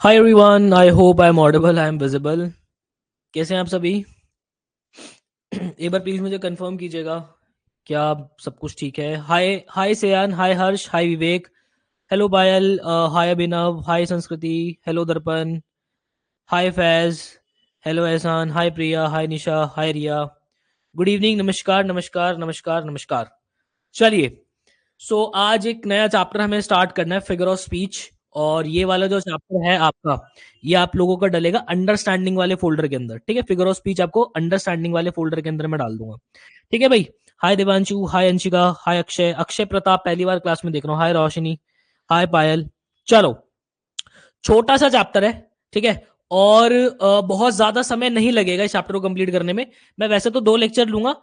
Hi everyone, I hope I am audible, I am visible. कैसे हैं आप सभी? एक बार प्लीज मुझे कंफर्म कीजिएगा, क्या सब कुछ ठीक है? हाय हाय सेयान, हाय हर्ष, हाय विवेक, हेलो पायल, हाय अभिनव, हाय संस्कृति, हेलो दर्पण, हाय फैज, हेलो एहसान, हाय प्रिया, हाय निशा, हाय रिया। गुड इवनिंग, नमस्कार नमस्कार नमस्कार नमस्कार। चलिए, आज एक नया चैप्टर हमें स्टार्ट करना है, फिगर ऑफ स्पीच। और ये वाला जो चैप्टर है आपका, ये आप लोगों का डलेगा अंडरस्टैंडिंग वाले फोल्डर के अंदर। ठीक है, फिगर ऑफ स्पीच आपको अंडरस्टैंडिंग वाले फोल्डर के अंदर मैं डाल दूंगा। ठीक है भाई। हाय देवांशु, हाय अंशिका, हाय अक्षय, अक्षय प्रताप पहली बार क्लास में देख रहा हूँ, हाय रोशनी, हाय पायल। चलो, छोटा सा चैप्टर है, ठीक है। और बहुत ज्यादा समय नहीं लगेगा इस चैप्टर को कंप्लीट करने में। मैं वैसे तो 2 लेक्चर लूंगा,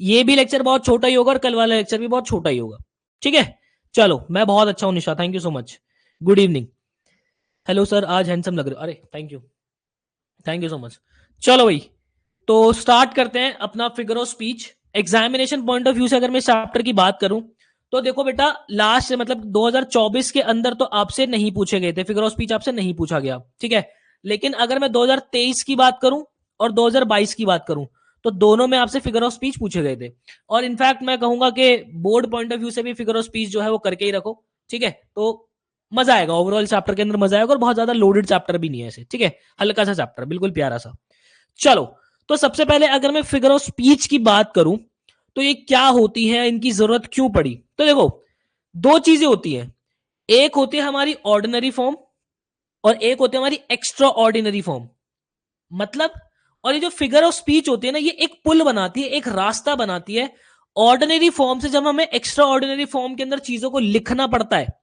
ये भी लेक्चर बहुत छोटा ही होगा और कल वाला लेक्चर भी बहुत छोटा ही होगा। ठीक है, चलो, मैं बहुत अच्छा हूं Nisha, thank you so much. Good evening. Hello sir, आज हैंडसम लग रहे हो। अरे thank you, thank you so much. चलो भाई, तो स्टार्ट करते हैं अपना figure of speech. Examination point of view से अगर मैं चैप्टर की बात करूं, तो देखो बेटा, लास्ट मतलब 2024 के अंदर तो आपसे नहीं पूछे गए थे, फिगर ऑफ स्पीच आपसे नहीं पूछा गया, ठीक है। लेकिन अगर मैं 2023 की बात करूं और 2022 की बात करूं, तो दोनों में आपसे फिगर ऑफ स्पीच पूछे गए थे। और इनफैक्ट मैं कहूंगा कि बोर्ड पॉइंट ऑफ व्यू से भी फिगर ऑफ स्पीच जो है वो करके ही रखो। ठीक है, तो मजा आएगा, ओवरऑल चैप्टर के अंदर मजा आएगा, और बहुत ज्यादा लोडेड चैप्टर भी नहीं है ऐसे। ठीक है, हल्का सा चैप्टर, बिल्कुल प्यारा सा। चलो, तो सबसे पहले अगर मैं फिगर ऑफ स्पीच की बात करूं, तो ये क्या होती है, इनकी जरूरत क्यों पड़ी? तो देखो, 2 चीजें होती हैं। एक होती है हमारी ऑर्डिनरी फॉर्म, और एक होती है हमारी एक्स्ट्रा ऑर्डिनरी फॉर्म। मतलब, और ये जो फिगर ऑफ स्पीच होती है ना, ये एक पुल बनाती है, एक रास्ता बनाती है ऑर्डिनरी फॉर्म से। जब हमें एक्स्ट्रा ऑर्डिनरी फॉर्म के अंदर चीजों को लिखना पड़ता है,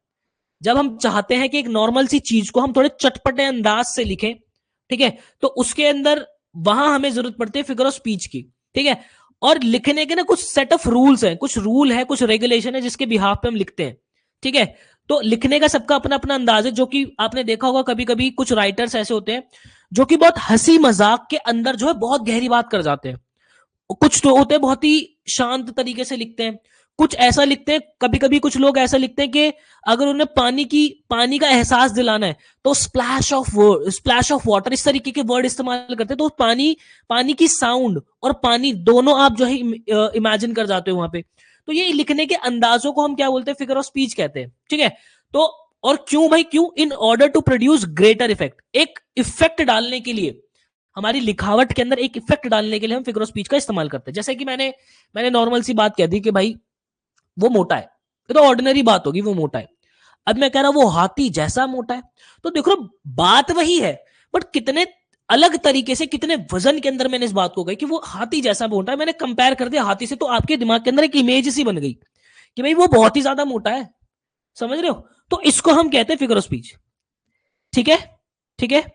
जब हम चाहते हैं कि एक नॉर्मल सी चीज को हम थोड़े चटपटे अंदाज से लिखें, ठीक है, तो उसके अंदर वहां हमें जरूरत पड़ती है फिगर ऑफ स्पीच की। ठीक है, और लिखने के ना कुछ सेट ऑफ रूल्स हैं, कुछ रूल है, कुछ रेगुलेशन है, जिसके बिहाफ पे हम लिखते हैं। ठीक है, तो लिखने का सबका अपना अपना अंदाज है, जो कि आपने देखा होगा कभी कभी कुछ राइटर्स ऐसे होते हैं जो कि बहुत हंसी मजाक के अंदर जो है बहुत गहरी बात कर जाते हैं। कुछ तो होते हैं बहुत ही शांत तरीके से लिखते हैं, कुछ ऐसा लिखते हैं, कभी कभी कुछ लोग ऐसा लिखते हैं कि अगर उन्हें पानी का एहसास दिलाना है, तो स्प्लैश ऑफ वाटर, इस तरीके के वर्ड इस्तेमाल करते हैं। तो पानी की साउंड और पानी दोनों आप जो है इमेजिन कर जाते हो वहां पे। तो ये लिखने के अंदाजों को हम क्या बोलते हैं? फिगर ऑफ स्पीच कहते हैं। ठीक है, तो और क्यों भाई, क्यों? In order to produce greater effect, एक इफेक्ट डालने के लिए, हमारी लिखावट के अंदर एक इफेक्ट डालने के लिए हम फिगर ऑफ स्पीच का इस्तेमाल करते हैं। जैसे कि मैंने नॉर्मल सी बात कह दी कि भाई वो मोटा है, ये तो ऑर्डिनरी बात होगी, वो मोटा है। अब मैं कह रहा हूं वो हाथी जैसा मोटा है, तो देखो बात वही है, बट कितने अलग तरीके से, कितने वजन के अंदर मैंने इस बात को कही कि वो हाथी जैसा मोटा है, मैंने कंपेयर कर दिया हाथी से, तो आपके दिमाग के अंदर एक इमेज सी बन गई कि भाई वो बहुत ही ज्यादा मोटा है। समझ रहे हो? तो इसको हम कहते हैं फिगर ऑफ स्पीच। ठीक है, ठीक है।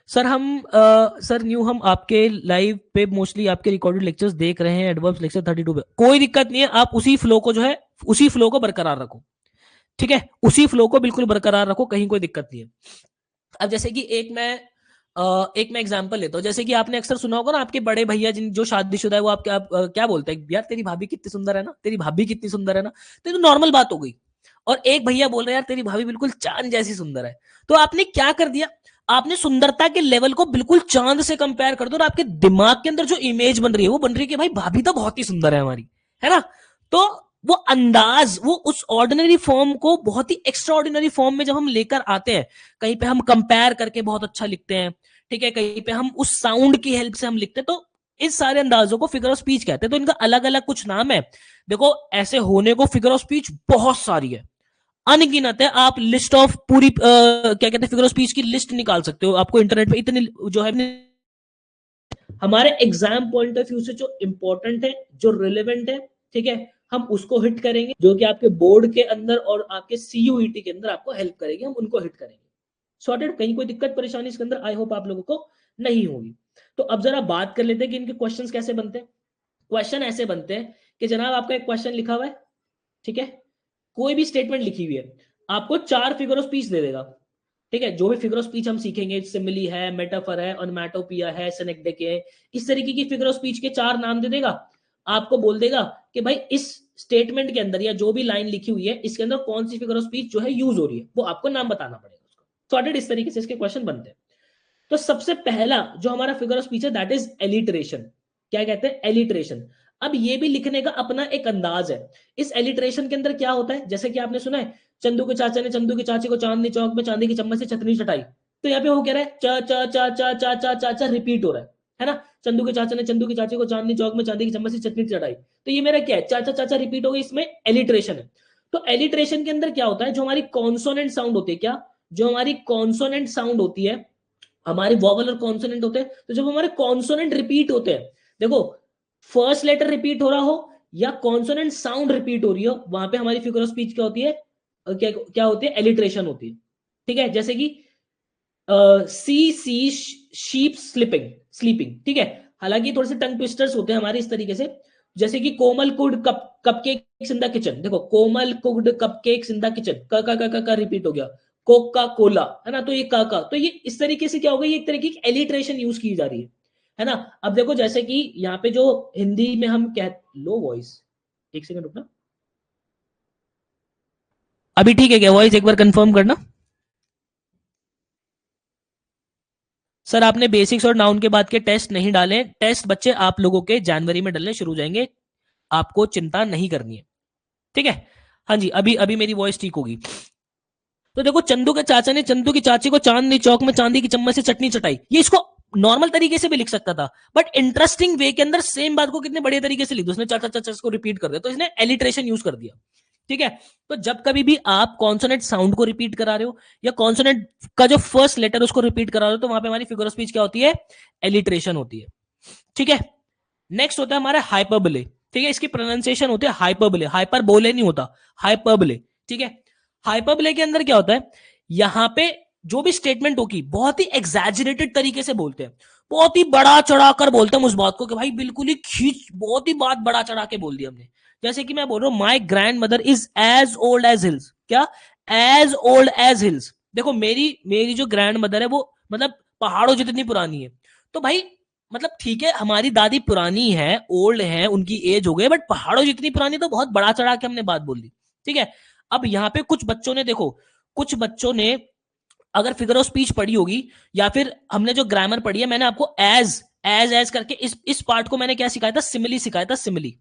सर न्यू हम आपके लाइव पे मोस्टली आपके रिकॉर्डेड लेक्चर्स देख रहे हैं, एडवर्ब्स लेक्चर 32 पे। कोई दिक्कत नहीं है, आप उसी फ्लो को जो है, उसी फ्लो को बरकरार रखो। ठीक है, उसी फ्लो को बिल्कुल बरकरार रखो, कहीं कोई दिक्कत नहीं है। अब जैसे कि एक मैं एग्जांपल लेता हूँ। जैसे कि आपने अक्सर सुना होगा ना, आपके बड़े भैया जिन जो शादीशुदा है, वो क्या बोलते हैं? यार तेरी भाभी कितनी सुंदर है ना, तेरी भाभी कितनी सुंदर है ना। तो ये तो नॉर्मल बात हो गई। और एक भैया बोल रहे हैं, यार तेरी भाभी बिल्कुल चांद जैसी सुंदर है। तो आपने क्या कर दिया? आपने सुंदरता के लेवल को बिल्कुल चांद से कंपेयर कर दो, और आपके दिमाग के अंदर जो इमेज बन रही है, वो बन रही है कि भाई भाभी तो बहुत ही सुंदर है हमारी, है ना। तो वो अंदाज, वो उस ऑर्डिनरी फॉर्म को बहुत ही एक्स्ट्रा ऑर्डिनरी फॉर्म में जब हम लेकर आते हैं, कहीं पे हम कंपेयर करके बहुत अच्छा लिखते हैं, ठीक है, कहीं पे हम उस साउंड की हेल्प से हम लिखते हैं, तो इस सारे अंदाजों को फिगर ऑफ स्पीच कहते हैं। तो इनका अलग अलग कुछ नाम है। देखो, ऐसे होने को फिगर ऑफ स्पीच बहुत सारी है, अनगिनत है। आप लिस्ट ऑफ पूरी क्या कहते हैं, फिगर ऑफ स्पीच की लिस्ट निकाल सकते हो, आपको इंटरनेट पे इतनी जो है। हमारे एग्जाम पॉइंट ऑफ व्यू से जो इंपॉर्टेंट है, जो रिलेवेंट है, ठीक है, हम उसको हिट करेंगे, जो कि आपके बोर्ड के अंदर और आपके सीयूईटी के अंदर आपको हेल्प करेगी, हम उनको हिट करेंगे। सॉर्टेड? कहीं कोई दिक्कत परेशानी इसके अंदर आई होप आप लोगों को नहीं होगी। तो अब जरा बात कर लेते हैं कि इनके क्वेश्चंस कैसे बनते हैं। क्वेश्चन ऐसे बनते हैं कि जनाब, आपका एक क्वेश्चन लिखा हुआ है, ठीक है, कोई भी स्टेटमेंट लिखी हुई है, आपको 4 फिगर ऑफ स्पीच दे देगा। ठीक है, जो भी फिगर ऑफ स्पीच हम सीखेंगे, सिमिली है, मेटाफर है, ओनोमैटोपोइया है, सिनेक्टिक है, इस तरीके की फिगर ऑफ स्पीच के 4 नाम दे देगा। आपको बोल देगा कि भाई इस स्टेटमेंट के अंदर या जो भी लाइन लिखी हुई है, इसके अंदर कौन सी फिगर ऑफ स्पीच जो है यूज हो रही है, वो आपको नाम बताना पड़ेगा उसका। सॉर्टेड इस तरीके से इसके क्वेश्चन बनते हैं। तो सबसे पहला जो हमारा फिगर ऑफ स्पीच है दैट इज एलिटरेशन। क्या कहते हैं? एलिटरेशन। अब ये भी लिखने का अपना एक अंदाज है। इस एलिटरेशन के अंदर क्या होता है, जैसे कि आपने सुना है चंदू के चाचा ने चंदू की चाची को चांदनी चौक में चांदी की चम्मच से चटनी चटाई। तो यहाँ पे वो कह रहा है चा चा चा चा चा चा चा चा रिपीट हो रहा है ना। चंदू के चाचा ने चंदू की चाची को चांदनी चौक में चांदी की चम्मच से चटनी चटाई। तो ये मेरा क्या है? चाचा चाचा रिपीट हो गई, इसमें एलिटरेशन है। तो एलिटरेशन के अंदर क्या होता है, जो हमारी कॉन्सोनेंट साउंड होती है, क्या जो हमारी कॉन्सोनेंट साउंड होती है, हमारे वॉवल और कॉन्सोनेंट होते हैं, तो जब हमारे कॉन्सोनेंट रिपीट होते हैं, देखो फर्स्ट लेटर रिपीट हो रहा हो या कॉन्सोनेंट साउंड रिपीट हो रही हो, वहां पे हमारी फिगर ऑफ स्पीच क्या होती है? क्या क्या होती है? एलिट्रेशन होती है। ठीक है, जैसे कि सी सी शीप स्लीपिंग स्लीपिंग। ठीक है, हालांकि थोड़े से टंग ट्विस्टर्स होते हैं हमारे इस तरीके से, जैसे कि Komal could cupcakes in the kitchen. देखो Komal could cupcakes in the kitchen, का रिपीट हो गया। कोका कोला, है ना, तो ये का, तो ये इस तरीके से क्या हो गई, एक तरीके की एलिट्रेशन यूज की जा रही है ना। अब देखो जैसे कि यहाँ पे जो हिंदी में हम कह, लो वॉइस, एक सेकंड रुकना, अभी ठीक है क्या वॉइस? एक बार कंफर्म करना। सर आपने बेसिक्स और नाउन के बाद के टेस्ट नहीं डाले। टेस्ट बच्चे आप लोगों के जनवरी में डलने शुरू हो जाएंगे, आपको चिंता नहीं करनी है। ठीक है, हाँ जी, अभी अभी मेरी वॉइस ठीक होगी। तो देखो चंदू के चाचा ने चंदू की चाची को चांदनी चौक में चांदी की चम्मच से चटनी चटाई, ये इसको नॉर्मल तरीके से भी लिख सकता था, बट इंटरेस्टिंग वे के अंदर सेम बात को कितने बढ़िया तरीके से लिख दो, उसने चाचा चाचा को रिपीट कर दिया, तो इसने एलिट्रेशन यूज कर दिया। ठीक है, तो जब कभी भी आप कॉन्सोनेंट साउंड को रिपीट करा रहे हो या कॉन्सोनेंट का जो फर्स्ट लेटर उसको रिपीट करा रहे हो, तो वहां पे हमारी फिगर ऑफ स्पीच क्या होती है? एलिट्रेशन होती है। ठीक है, नेक्स्ट होता है हमारा हाइपरबोले। ठीक है, इसकी प्रोनाउंसिएशन होती है हाइपरबोले, हाइपरबोले नहीं होता, हाइपरबोले। ठीक है, हाइपरबोले के अंदर क्या होता है, यहां पे जो भी स्टेटमेंट होगी बहुत ही एग्जैजरेटेड तरीके से बोलते हैं, बहुत ही बड़ा चढ़ाकर बोलते हैं उस बात को कि भाई बिल्कुल ही खींच, बहुत ही बात बड़ा चढ़ा के बोल दी हमने। जैसे कि मैं बोल रहा हूं my grandmother is as old as hills. क्या? As old as hills. देखो मेरी मेरी जो ग्रैंड मदर है वो मतलब पहाड़ों जितनी पुरानी है। तो भाई मतलब ठीक है, हमारी दादी पुरानी है, ओल्ड है, उनकी एज हो गई, बट पहाड़ों जितनी पुरानी, तो बहुत बड़ा चढ़ा के हमने बात बोल दी। ठीक है, अब यहाँ पे कुछ बच्चों ने देखो, कुछ बच्चों ने अगर फिगर ऑफ स्पीच पढ़ी होगी या फिर हमने जो ग्रामर पढ़ी है, मैंने आपको एज करके इस पार्ट को मैंने क्या सिखाया था? सिमिली सिखाया था, सिमिली।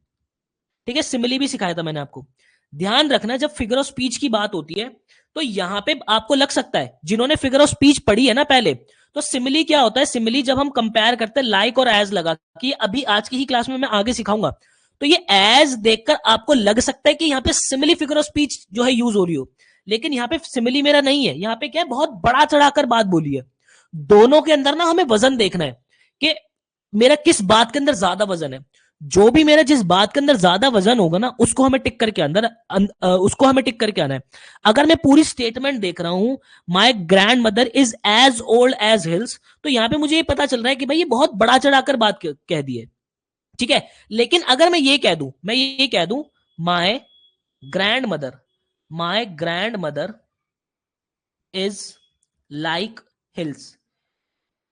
ठीक है, सिमिली भी सिखाया था मैंने आपको। ध्यान रखना जब फिगर ऑफ स्पीच की बात होती है तो यहां पे आपको लग सकता है, जिन्होंने फिगर ऑफ स्पीच पढ़ी है ना पहले, तो सिमिली क्या होता है? सिमिली जब हम कंपेयर करते हैं लाइक और एज लगा, कि अभी आज की ही क्लास में मैं आगे सिखाऊंगा, तो ये एज देखकर आपको लग सकता है कि यहाँ पे सिमिली फिगर ऑफ स्पीच जो है यूज हो रही हो, लेकिन यहाँ पे सिमिली मेरा नहीं है। यहाँ पे क्या है? बहुत बड़ा चढ़ाकर बात बोली है। दोनों के अंदर ना हमें वजन देखना है कि मेरा किस बात के अंदर ज्यादा वजन है। जो भी मेरा जिस बात के अंदर ज्यादा वजन होगा ना, उसको हमें टिक करके उसको हमें टिक करके आना है। अगर मैं पूरी स्टेटमेंट देख रहा हूं my grandmother is as old as hills, तो यहां पे मुझे ये पता चल रहा है कि भाई ये बहुत बड़ा चढ़ाकर बात कह दी है। ठीक है, लेकिन अगर मैं ये कह दूं माई grandmother is like hills,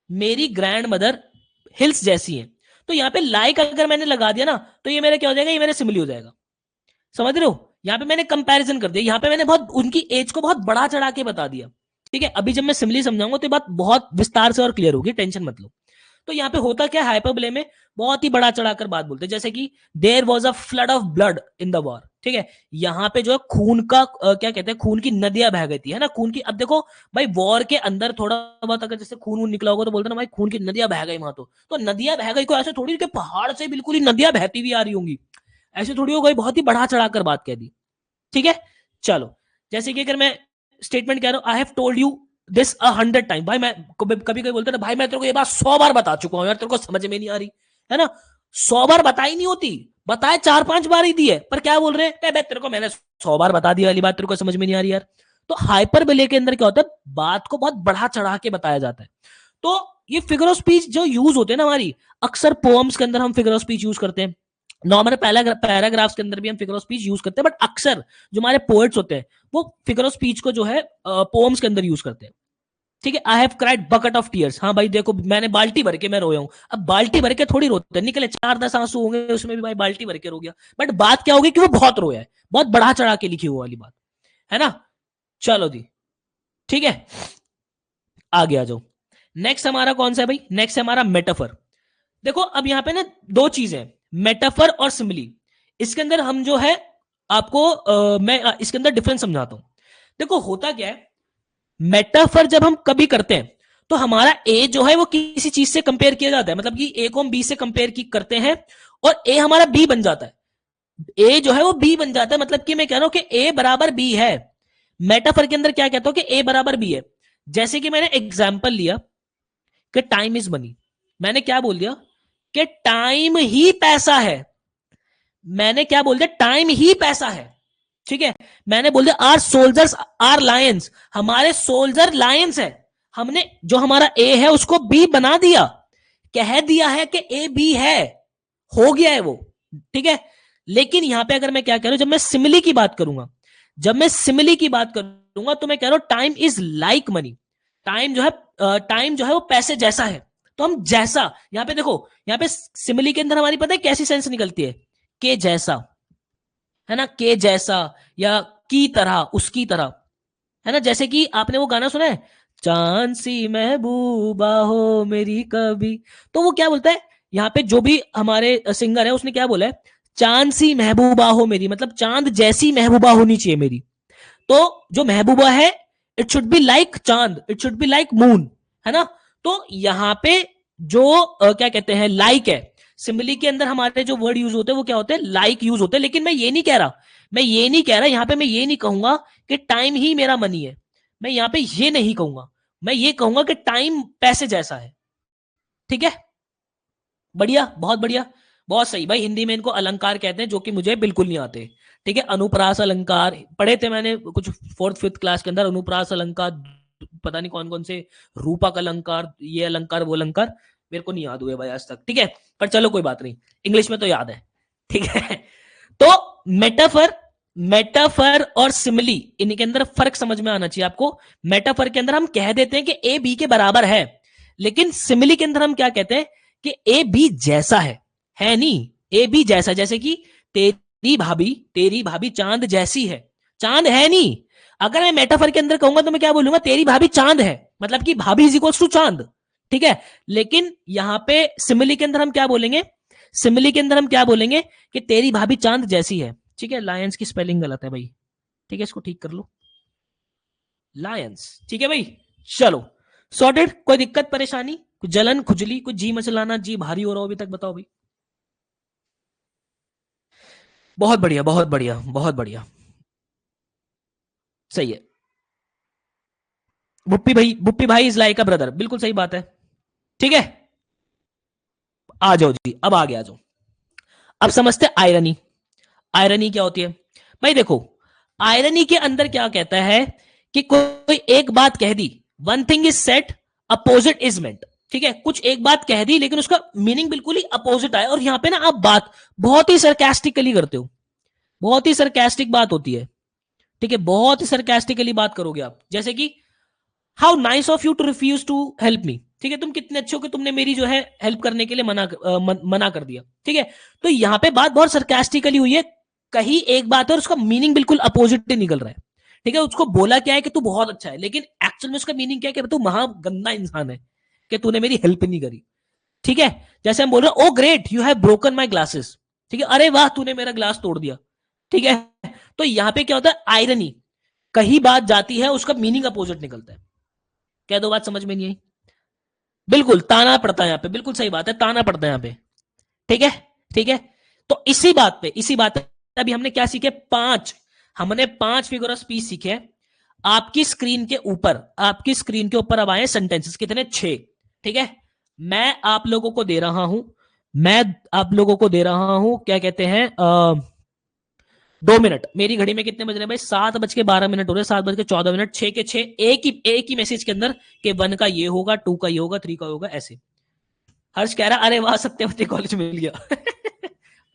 मेरी ग्रैंड मदर हिल्स जैसी है, तो यहाँ पे लाइक अगर मैंने लगा दिया ना, तो ये मेरा क्या हो जाएगा? ये मेरा सिमिली हो जाएगा। समझ रहे हो? यहाँ पे मैंने कंपैरिजन कर दिया, यहाँ पे मैंने बहुत उनकी एज को बहुत बड़ा चढ़ा के बता दिया। ठीक है, अभी जब मैं सिमिली समझाऊंगा तो ये बात बहुत विस्तार से और क्लियर होगी, टेंशन मत लो। तो यहाँ पे होता क्या है, हाइपरबोले में बहुत ही बड़ा चढ़ाकर बात बोलते हैं, जैसे कि there was a flood of blood in the war. ठीक है, यहाँ पे जो है खून का क्या कहते हैं, खून की नदियां बह गई थी, है ना, खून की। अब देखो भाई वॉर के अंदर थोड़ा बहुत अगर जैसे खून वून निकला होगा तो बोलते ना भाई खून की नदियां बह गई वहां, तो नदियां बह गई को ऐसे थोड़ी कि पहाड़ से बिल्कुल ही नदियां बहती हुई आ रही होंगी, ऐसे थोड़ी हो गई, बहुत ही बढ़ा चढ़ाकर बात कह दी। ठीक है, चलो, जैसे कि अगर मैं स्टेटमेंट कह रहा हूं I have told you this 100 time, भाई मैं कभी कभी बोलते ना भाई मैं तेरे को ये बात 100 बार बता चुका हूं यार, तेरे को समझ में नहीं आ रही, है ना। 100 बार बताई नहीं होती, बताए 4-5 बार ही दी है, पर क्या बोल रहे हैं, तेरे को मैंने 100 बार बता दी वाली बात तेरे को समझ में नहीं आ रही यार। तो हाइपरबोले के अंदर क्या होता है, बात को बहुत बढ़ा चढ़ा के बताया जाता है। तो ये फिगर ऑफ स्पीच जो यूज होते हैं ना हमारी, अक्सर पोएम्स के अंदर हम फिगर ऑफ स्पीच यूज करते हैं, नॉर्मल पैराग्राफ्स के अंदर भी हम फिगर ऑफ स्पीच यूज करते हैं, बट अक्सर जो हमारे पोएट्स होते हैं वो फिगर ऑफ स्पीच को जो है पोएम्स के अंदर यूज करते हैं। ठीक है, I have cried bucket of tears, हाँ भाई देखो मैंने बाल्टी भर के मैं रोया हूं। अब बाल्टी भर के थोड़ी रोते हैं, निकले 4-10 आंसू होंगे उसमें भी भाई बाल्टी भर के रो गया, बट बात क्या होगी कि वो बहुत रोया है, बहुत बढ़ा चढ़ा के लिखी हुई वाली बात, है ना। चलो जी, ठीक है, आगे आ जाओ। नेक्स्ट हमारा कौन सा है भाई? नेक्स्ट है हमारा मेटाफर। देखो अब यहां पे ना दो चीजें, मेटाफर और सिमिली। इसके अंदर हम जो है आपको मैं इसके अंदर डिफरेंस समझाता हूं। देखो होता क्या है, मेटाफर जब हम कभी करते हैं तो हमारा ए जो है वो किसी चीज से कंपेयर किया जाता है, मतलब कि ए को हम बी से कंपेयर की करते हैं और ए हमारा बी बन जाता है। ए जो है वो बी बन जाता है, मतलब कि मैं कह रहा हूं कि ए बराबर बी है। मेटाफर के अंदर क्या कहता हूं कि ए बराबर बी है। जैसे कि मैंने एग्जाम्पल लिया कि टाइम इज मनी। मैंने क्या बोल दिया कि टाइम ही पैसा है। मैंने क्या बोल दिया? टाइम ही पैसा है। ठीक है। मैंने बोल दिया आर सोल्जर्स आर लायंस, हमारे सोल्जर लायंस है। हमने जो हमारा ए है उसको बी बना दिया, कह दिया है कि ए बी है, हो गया है वो। ठीक है। लेकिन यहां पे अगर मैं क्या कह रहा हूं, जब मैं सिमिली की बात करूंगा, जब मैं सिमिली की बात करूंगा तो मैं कह रहा हूं time is like money. Time जो है टाइम जो है वो पैसे जैसा है। तो हम जैसा, यहां पे देखो, यहां पे सिमिली के अंदर हमारी पता है कैसी सेंस निकलती है? के जैसा, है ना, के जैसा, या की तरह, उसकी तरह, है ना। जैसे कि आपने वो गाना सुना है, चांद सी महबूबा हो मेरी कभी। तो वो क्या बोलता है यहाँ पे, जो भी हमारे सिंगर है उसने क्या बोला है, चांद सी महबूबा हो मेरी, मतलब चांद जैसी महबूबा होनी चाहिए मेरी। तो जो महबूबा है, इट शुड बी लाइक चांद, it should be like moon, है ना। तो यहाँ पे जो क्या कहते हैं, लाइक है। सिमिली के अंदर हमारे जो वर्ड यूज होते हैं वो क्या होते हैं? लाइक यूज होते हैं। लेकिन मैं ये नहीं कह रहा, मैं ये नहीं कह रहा यहां पे, मैं ये नहीं कहूंगा कि टाइम ही मेरा मनी है। मैं यहां पे ये नहीं कहूंगा, मैं ये कहूंगा कि टाइम पैसे जैसा है। ठीक है। बढ़िया, बहुत बढ़िया, बहुत सही भाई। हिंदी में इनको अलंकार कहते हैं, जो कि मुझे बिल्कुल नहीं आते। ठीक है। अनुप्रास अलंकार पढ़े थे मैंने कुछ फोर्थ फिफ्थ क्लास के अंदर, अनुप्रास अलंकार, पता नहीं कौन कौन से, रूपक अलंकार, ये अलंकार वो अलंकार, मेरे को नहीं याद हुए भाई आज तक। ठीक है। पर चलो कोई बात नहीं, इंग्लिश में तो याद है। ठीक है। तो मेटाफर, मेटाफर और सिमिली, इनके अंदर फर्क समझ में आना चाहिए आपको। मेटाफर के अंदर हम कह देते हैं कि ए बी के बराबर है, लेकिन सिमिली के अंदर हम क्या कहते हैं कि ए बी जैसा है नहीं, ए बी जैसा। जैसे कि तेरी भाभी चांद जैसी है, चांद है नहीं। अगर मैं मेटाफर के अंदर कहूंगा तो मैं क्या बोलूंगा? तेरी भाभी चांद है, मतलब कि भाभी इज इक्वल्स टू चांद। ठीक है। लेकिन यहां पे सिमिली के अंदर हम क्या बोलेंगे? सिमिली के अंदर हम क्या बोलेंगे कि तेरी भाभी चांद जैसी है। ठीक है। लायंस की स्पेलिंग गलत है भाई, ठीक है, इसको ठीक कर लो, लायंस। ठीक है भाई। चलो, सॉर्टेड। कोई दिक्कत परेशानी, कुछ जलन खुजली, कुछ जी मचलाना, जी भारी हो रहा हो अभी तक, बताओ भाई। बहुत बढ़िया, बहुत बढ़िया, बहुत बढ़िया। सही है। बुप्पी भाई इज लाइक अ ब्रदर, बिल्कुल सही बात है। ठीक है। आ जाओ जी, अब आगे आ जाओ। अब समझते आयरनी। आयरनी क्या होती है भाई? देखो, आयरनी के अंदर क्या कहता है कि कोई एक बात कह दी, one thing is said, opposite is meant. ठीक है। कुछ एक बात कह दी लेकिन उसका मीनिंग बिल्कुल ही अपोजिट आया, और यहां पे ना आप बात बहुत ही सरकास्टिकली करते हो, बहुत ही सरकास्टिक बात होती है। ठीक है। बहुत ही सरकास्टिकली बात करोगे आप, जैसे कि how nice of you to refuse to help me. ठीक है। तुम कितने अच्छे हो कि तुमने मेरी जो है हेल्प करने के लिए मना कर दिया। ठीक है। तो यहां पे बात बहुत सरकास्टिकली हुई है, कहीं एक बात है और उसका मीनिंग बिल्कुल अपोजिट निकल रहा है। ठीक है। उसको बोला क्या है कि तू बहुत अच्छा है, लेकिन एक्चुअल में उसका मीनिंग क्या है कि तू महा गंदा इंसान है, कि तूने मेरी हेल्प नहीं करी। ठीक है। जैसे हम बोल रहे हैं, oh great you have broken my glasses. ठीक है। अरे वाह, तूने मेरा ग्लास तोड़ दिया। ठीक है। तो यहां पे क्या होता है? आयरनी, कहीं बात जाती है उसका मीनिंग अपोजिट निकलता है। क्या दो बात समझ में नहीं आई? बिल्कुल ताना पड़ता है यहाँ पे, बिल्कुल सही बात है, ताना पड़ता है यहाँ पे। ठीक है। ठीक है। तो इसी बात पे अभी हमने क्या सीखे? हमने 5 फिगर ऑफ स्पीच सीखे। आपकी स्क्रीन के ऊपर, आपकी स्क्रीन के ऊपर अब आए सेंटेंसेस, कितने? 6। ठीक है। मैं आप लोगों को दे रहा हूं, मैं आप लोगों को दे रहा हूं, क्या कहते हैं, 2 मिनट। मेरी घड़ी में कितने बज रहे हैं भाई? 7:12 हो रहे हैं, 7:14 6 के 6, एक ही मैसेज के अंदर, के 1 का ये होगा, 2 का ये होगा, 3 का होगा, ऐसे। हर्ष कह रहा अरे वाह सत्यवती कॉलेज मिल गया।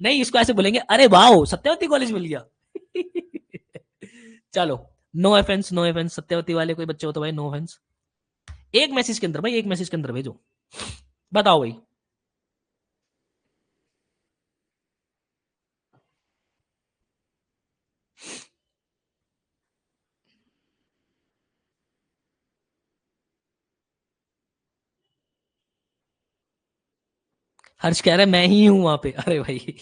नहीं, इसको ऐसे बोलेंगे, अरे वाह सत्यवती कॉलेज मिल गया। चलो, no offence, no offence, Satyawati वाले कोई बच्चे हो तो भाई नो ऑफेंस। एक मैसेज के अंदर भाई, एक मैसेज के अंदर भेजो। बताओ भाई। हर्ष कह रहा है मैं ही हूं वहां पे, अरे भाई।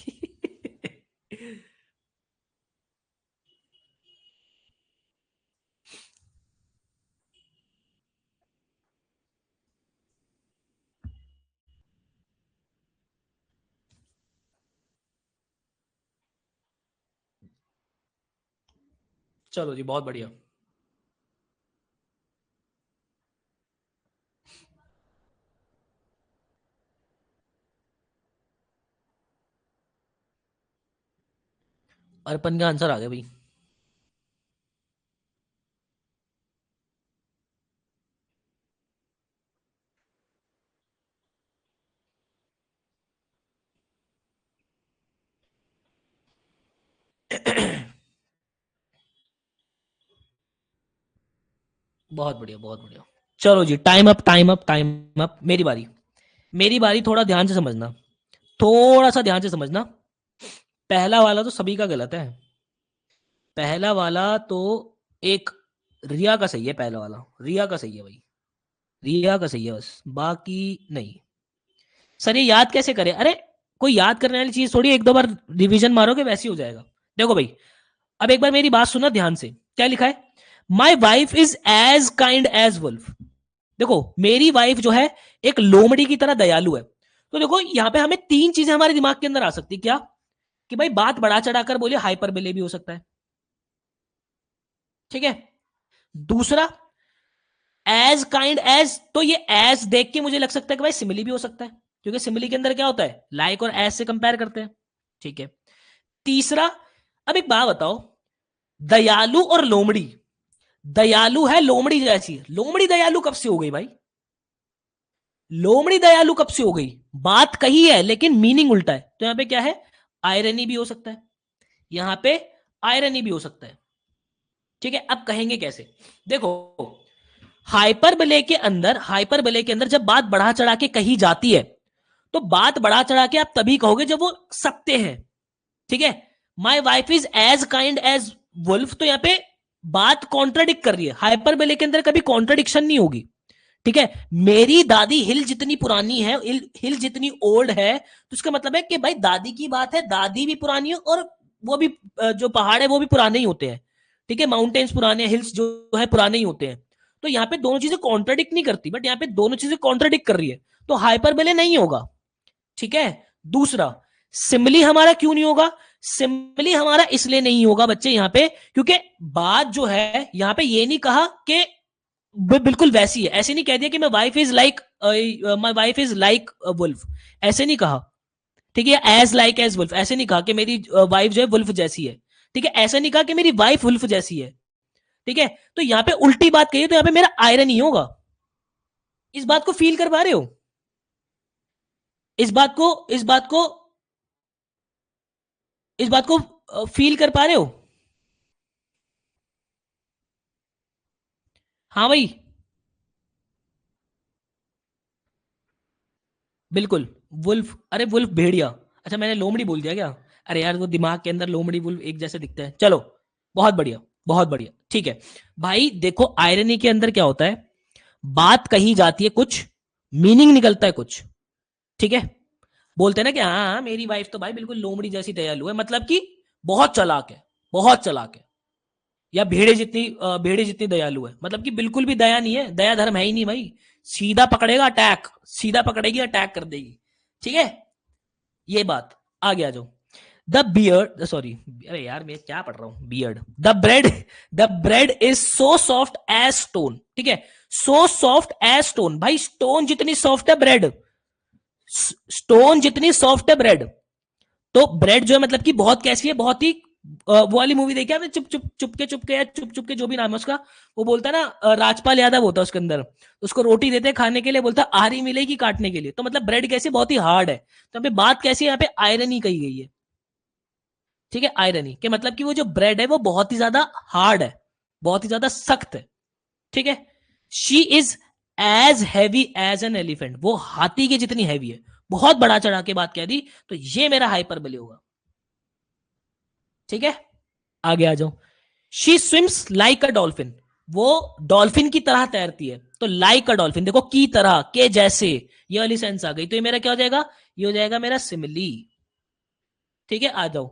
चलो जी, बहुत बढ़िया। अर्पण का आंसर आ गया भाई। बहुत बढ़िया, बहुत बढ़िया। चलो जी, time up, time up, time up. मेरी बारी, मेरी बारी। थोड़ा ध्यान से समझना, थोड़ा सा ध्यान से समझना। पहला वाला तो सभी का गलत है। पहला वाला तो एक रिया का सही है, पहला वाला रिया का सही है भाई, रिया का सही है बस, बाकी नहीं। सर ये याद कैसे करें? अरे कोई याद करने वाली चीज थोड़ी, एक दो बार रिवीजन मारोगे वैसे ही हो जाएगा। देखो भाई, अब एक बार मेरी बात सुना ध्यान से, क्या लिखा है? My wife is as kind as wolf. देखो मेरी वाइफ जो है एक लोमड़ी की तरह दयालु है। तो देखो यहां पे हमें तीन चीजें हमारे दिमाग के अंदर आ सकती, क्या? कि भाई बात बढ़ा चढ़ाकर बोले, हाइपरबोले भी हो सकता है, ठीक है। दूसरा, एज काइंड एज, तो ये एज देख के मुझे लग सकता है कि भाई सिमिली भी हो सकता है, क्योंकि सिमिली के अंदर क्या होता है, लाइक और एज से कंपेयर करते हैं, ठीक है। तीसरा, अब एक बात बताओ, दयालु और लोमड़ी, दयालु है लोमड़ी जैसी, लोमड़ी दयालु कब से हो गई भाई? लोमड़ी दयालु कब से हो गई? बात कही है लेकिन मीनिंग उल्टा है, तो यहां पे क्या है, आयरनी भी हो सकता है, यहां पे आयरनी भी हो सकता है, ठीक है। अब कहेंगे कैसे? देखो, हाइपरबले के अंदर, हाइपरबले के अंदर जब बात बढ़ा चढ़ा के कही जाती है, तो बात बढ़ा चढ़ा के आप तभी कहोगे जब वो सत्य है, ठीक है। My wife is as kind as wolf, तो यहां पे बात कॉन्ट्राडिक्ट कर रही है, हाइपरबले के अंदर कभी कॉन्ट्राडिक्शन नहीं होगी, ठीक है। मेरी दादी हिल जितनी पुरानी है, हिल जितनी ओल्ड है, तो उसका मतलब है कि भाई दादी की बात है, दादी भी पुरानी है, और वो भी जो पहाड़ है वो भी पुराने ही होते हैं, ठीक है। माउंटेन्स पुराने, हिल्स जो है पुराने ही होते हैं। तो यहाँ पे दोनों चीजें कॉन्ट्राडिक्ट नहीं करती, बट यहाँ पे दोनों चीजें कॉन्ट्राडिक्ट कर रही है, तो हाइपरबोले नहीं होगा, ठीक है। दूसरा, सिमिली हमारा क्यों नहीं होगा? सिमिली हमारा इसलिए नहीं होगा बच्चे यहाँ पे, क्योंकि बात जो है यहाँ पे ये नहीं कहा कि बिल्कुल वैसी है, ऐसे नहीं कह दिया कि my wife is like, my wife is like wolf, ऐसे नहीं कहा, ठीक है। एज लाइक एज वुल्फ ऐसे नहीं कहा कि मेरी वाइफ जो है वुल्फ जैसी है, ठीक है। ऐसा नहीं कहा कि मेरी वाइफ वुल्फ जैसी है, ठीक है। तो यहाँ पे उल्टी बात कही, तो यहाँ पे मेरा आयरन ही होगा। इस बात को फील कर पा रहे हो? इस बात को, इस बात को, इस बात को फील कर पा रहे हो? हाँ भाई, बिल्कुल। वुल्फ, अरे वुल्फ भेड़िया, अच्छा मैंने लोमड़ी बोल दिया क्या? अरे यार वो दिमाग के अंदर लोमड़ी वुल्फ एक जैसे दिखते हैं। चलो, बहुत बढ़िया, बहुत बढ़िया, ठीक है। भाई देखो आयरनी के अंदर क्या होता है, बात कही जाती है कुछ, मीनिंग निकलता है कुछ, ठीक है। बोलते हैं ना कि हाँ हाँ, मेरी वाइफ तो भाई बिल्कुल लोमड़ी जैसी दयालु है, मतलब कि बहुत चालाक है, बहुत चालाक है, या भेड़े जितनी दयालु है, मतलब कि बिल्कुल भी दया नहीं है, दया धर्म है ही नहीं भाई। सीधा पकड़ेगा अटैक, सीधा पकड़ेगी अटैक कर देगी, ठीक है। ये बात, आगे आ जाओ। द बियर्ड, सॉरी, अरे यार मैं क्या पढ़ रहा हूं, beard. The bread is so soft as stone, ठीक है। सो सॉफ्ट एज स्टोन, भाई स्टोन जितनी सॉफ्ट है ब्रेड, स्टोन जितनी सॉफ्ट है ब्रेड। तो ब्रेड जो है मतलब कि बहुत कैसी है, बहुत ही वो वाली मूवी देखी आपने, चुप चुप चुप के या चुप चुप के, जो भी नाम है उसका, वो बोलता है ना, राजपाल यादव होता है उसके अंदर, उसको रोटी देते हैं खाने के लिए, बोलता है आरी मिलेगी काटने के लिए, तो मतलब ब्रेड कैसी, बहुत ही हार्ड है। तो यहाँ पे बात कैसी है, यहाँ पे आयरन ही कही गई है, ठीक है। आयरनी के मतलब कि वो जो ब्रेड है वो बहुत ही ज्यादा हार्ड है, बहुत ही ज्यादा सख्त है, ठीक है। She is as heavy as an elephant, वो हाथी के जितनी हैवी है, बहुत बड़ा चढ़ा के बात कह दी, तो ये मेरा हाइपरबोले होगा, ठीक है। आगे आ जाओ। She swims like a dolphin, वो डॉल्फिन की तरह तैरती है, तो लाइक अ डॉल्फिन, देखो की तरह, के जैसे, ये वाली सेंस आ गई, तो ये मेरा क्या हो जाएगा, ये हो जाएगा मेरा सिमिली। ठीक है, आ जाओ।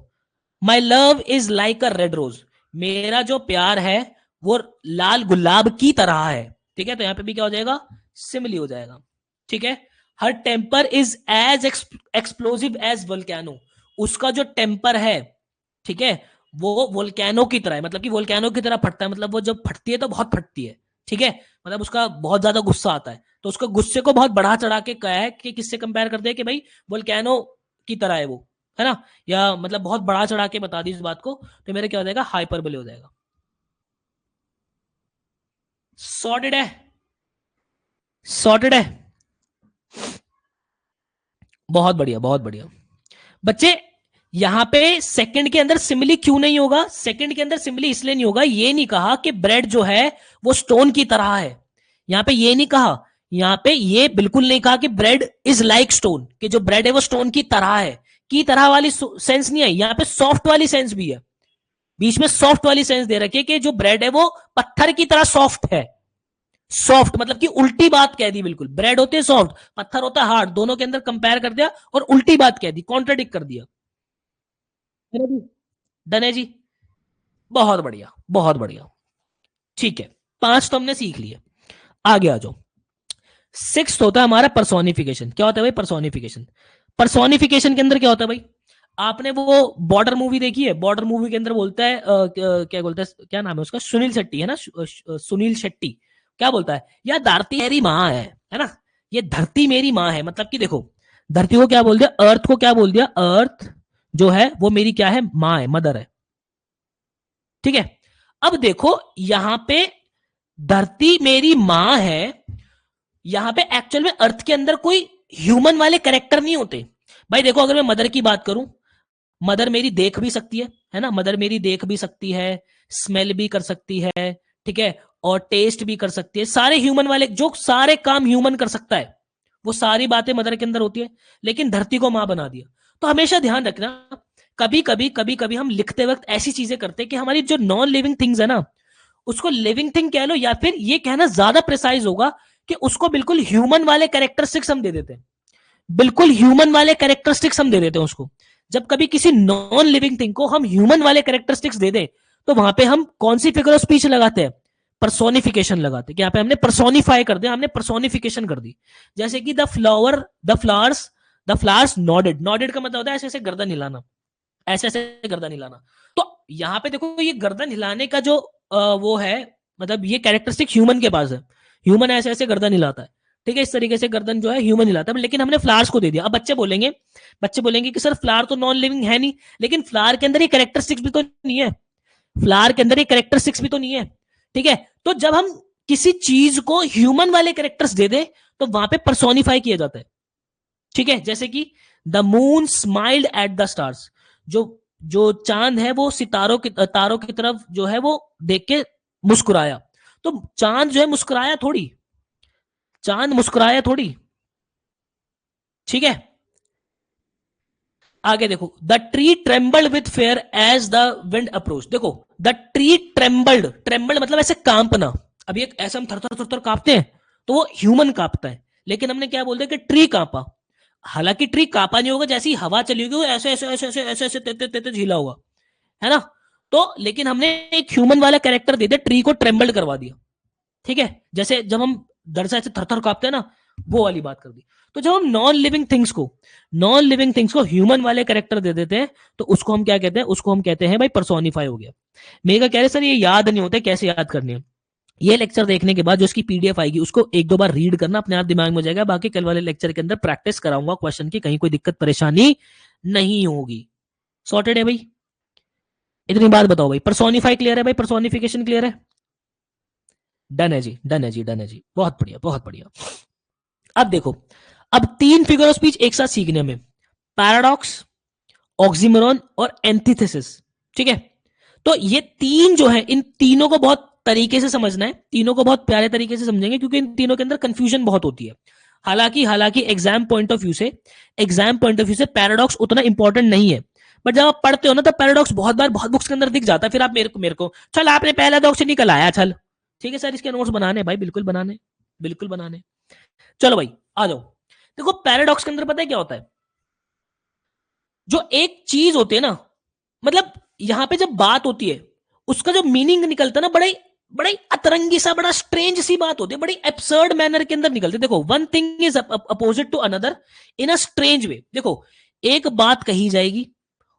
My love is like a red rose, मेरा जो प्यार है वो लाल गुलाब की तरह है। ठीक है, तो यहां पे भी क्या हो जाएगा, सिमिली हो जाएगा। ठीक है, her temper is as explosive as volcano, उसका जो टेम्पर है, ठीक है, वो वोल्केनो की तरह है, मतलब कि वोल्केनो की तरह फटता है, मतलब वो जब फटती है तो बहुत फटती है। ठीक है, मतलब उसका बहुत ज्यादा गुस्सा आता है, तो उसको गुस्से को बहुत बढ़ा चढ़ा के कहा है कि किससे कंपेयर करते हैं कि भाई वोल्केनो की तरह है वो, है ना, या मतलब बहुत बढ़ा चढ़ा के बता दी इस बात को, तो मेरा क्या हो जाएगा, हाइपरबोले हो जाएगा। सॉर्टेड है, सॉर्टेड है, बहुत बढ़िया, बहुत बढ़िया। बच्चे यहां पे सेकंड के अंदर सिमिली क्यों नहीं होगा, सेकंड के अंदर सिमिली इसलिए नहीं होगा, ये नहीं कहा कि ब्रेड जो है वो स्टोन की तरह है, यहां पे ये नहीं कहा, यहां पे ये बिल्कुल नहीं कहा कि ब्रेड इज लाइक स्टोन, कि जो ब्रेड है वो स्टोन की तरह है, की तरह वाली सेंस नहीं आई, यहां पे सॉफ्ट वाली सेंस भी है, बीच में सॉफ्ट वाली सेंस दे रखी है कि जो ब्रेड है वो पत्थर की तरह सॉफ्ट है। सॉफ्ट मतलब कि उल्टी बात कह दी बिल्कुल, ब्रेड होते हैं सॉफ्ट, पत्थर होता है हार्ड, दोनों के अंदर कंपेयर कर दिया और उल्टी बात कह दी, कॉन्ट्राडिक्ट कर दिया। डन है जी, बहुत बढ़िया, बहुत बढ़िया। ठीक है, 5 तो हमने सीख लिए, आगे आ जाओ। 6 होता है हमारा पर्सोनिफिकेशन। क्या होता है भाई पर्सोनिफिकेशन, पर्सोनिफिकेशन के अंदर क्या होता है भाई, आपने वो बॉर्डर मूवी देखी है, बॉर्डर मूवी के अंदर बोलता है क्या बोलता है, क्या नाम है उसका, सुनील शेट्टी है ना, सुनील शेट्टी, क्या बोलता है, यार धरती मेरी माँ है ना, ये धरती मेरी माँ है, मतलब कि देखो धरती को क्या बोल दिया, अर्थ को क्या बोल दिया, अर्थ जो है वो मेरी क्या है, माँ है, मदर है। ठीक है, अब देखो यहां पे धरती मेरी माँ है, यहां पे एक्चुअल में अर्थ के अंदर कोई ह्यूमन वाले कैरेक्टर नहीं होते। भाई देखो अगर मैं मदर की बात करूं, मदर मेरी देख भी सकती है ना, मदर मेरी देख भी सकती है, स्मेल भी कर सकती है, ठीक है, और टेस्ट भी कर सकती है, सारे ह्यूमन वाले जो सारे काम ह्यूमन कर सकता है वो सारी बातें मदर के अंदर होती है, लेकिन धरती को मां बना दिया। तो हमेशा ध्यान रखना, कभी कभी हम लिखते वक्त ऐसी चीजें करते हैं कि हमारी जो नॉन लिविंग थिंग्स है ना, उसको लिविंग थिंग कह लो, या फिर ये कहना ज्यादा प्रिसाइज होगा कि उसको बिल्कुल ह्यूमन वाले कैरेक्टरिस्टिक्स हम दे देते हैं, बिल्कुल ह्यूमन वाले कैरेक्टरिस्टिक्स हम दे देते हैं उसको। जब कभी किसी नॉन लिविंग थिंग को हम ह्यूमन वाले कैरेक्टरिस्टिक्स दे दें, तो वहां पे हम कौन सी फिगर ऑफ स्पीच लगाते हैं, पर्सोनिफिकेशन लगाते हैं, कि यहाँ पे हमने पर्सोनिफाई कर दिया, हमने पर्सोनिफिकेशन कर दी। जैसे कि द फ्लावर्स नॉडेड, नॉडेड का मतलब होता है ऐसे ऐसे गर्दन हिलाना, ऐसे ऐसे गर्दन हिलाना। तो यहाँ पे देखो ये गर्दन हिलाने का जो वो है, मतलब ये कैरेक्टरिस्टिक ह्यूमन के पास है, ह्यूमन ऐसे ऐसे गर्दन हिलाता है। ठीक है, इस तरीके से गर्दन जो है ह्यूमन हिलाता है, लेकिन हमने फ्लावर्स को दे दिया। अब बच्चे बोलेंगे कि सर फ्लावर तो नॉन लिविंग है नहीं, लेकिन फ्लावर के अंदर ये कैरेक्टरिस्टिक्स भी तो नहीं है, फ्लावर के अंदर ये कैरेक्टरिस्टिक्स भी तो नहीं है। ठीक है, तो जब हम किसी चीज को ह्यूमन वाले कैरेक्टर्स दे दे, तो वहां पे पर्सोनिफाई किया जाता है। ठीक है, जैसे कि the moon smiled at the stars, जो जो चांद है वो तारों की तरफ जो है वो देख के मुस्कुराया, तो चांद जो है मुस्कुराया थोड़ी, चांद मुस्कुराया थोड़ी। ठीक है, आगे देखो, the tree trembled with fear as the wind approach, देखो द ट्री ट्रेम्बल्ड मतलब ऐसे कांपना, अभी एक ऐसे हम थर थर थर थर कांपते हैं, तो वो ह्यूमन कांपता है, लेकिन हमने क्या बोल दिया कि ट्री कांपा, हालांकि ट्री कांपा नहीं होगा, जैसी ही हवा चली होगी वो ऐसे ऐसे ऐसे ऐसे ऐसे ऐसे तेते तेते झीला होगा, है ना, तो लेकिन हमने एक ह्यूमन वाला कैरेक्टर दे दिया, ट्री को ट्रेम्बल्ड करवा दिया। ठीक है, जैसे जब हम डर से ऐसे थर थर कांपते हैं ना, वो वाली बात कर दी। तो जब हम नॉन लिविंग थिंग्स को ह्यूमन वाले कैरेक्टर दे देते हैं, तो उसको हम क्या कहते हैं, उसको हम कहते हैं भाई पर्सोनिफाई हो गया। मेगा कह रहे सर ये याद नहीं होता, कैसे याद करनी है, ये लेक्चर देखने के बाद जो इसकी पीडीएफ आएगी उसको एक दो बार रीड करना, अपने आप दिमाग में हो जाएगा, बाकी कल वाले लेक्चर के अंदर प्रैक्टिस कराऊंगा क्वेश्चन की, कहीं कोई दिक्कत परेशानी नहीं होगी। सॉर्टेड है भाई, इतनी बात बताओ भाई, पर्सोनिफाई क्लियर है भाई, पर्सोनिफिकेशन क्लियर है, डन है जी, डन है जी, डन है जी, बहुत बढ़िया, बहुत बढ़िया। अब देखो, अब 3 फिगर ऑफ स्पीच एक साथ सीखने में, पैराडॉक्स, ऑक्सीमोरॉन और एंटीथेसिस। ठीक है, तो ये 3 जो है, इन तीनों को बहुत तरीके से समझना है, तीनों को बहुत प्यारे तरीके से समझेंगे, क्योंकि इन तीनों के अंदर कंफ्यूजन बहुत होती है। हालांकि हालांकि एग्जाम पॉइंट ऑफ व्यू से पैराडॉक्स उतना इंपॉर्टेंट नहीं है, बट जब आप पढ़ते हो ना, तो पैराडॉक्स बहुत बार बहुत बुक्स के अंदर दिख जाता है, फिर आप मेरे को चल आपने पैराडॉक्स से निकल आया, चल ठीक है सर इसके नोट्स बनाने भाई, बिल्कुल बनाने, बिल्कुल बनाने। चलो भाई आ जाओ। देखो पैराडॉक्स के अंदर पता है क्या होता है, जो एक चीज होती है ना, मतलब यहां पे जब बात होती है उसका जो मीनिंग निकलता है ना, बड़ा बड़ा अतरंगी सा, बड़ा स्ट्रेंज सी बात होती है, बड़ी एब्सर्ड मैनर के अंदर निकलती है। देखो one thing is opposite to another in a strange way. देखो एक बात कही जाएगी,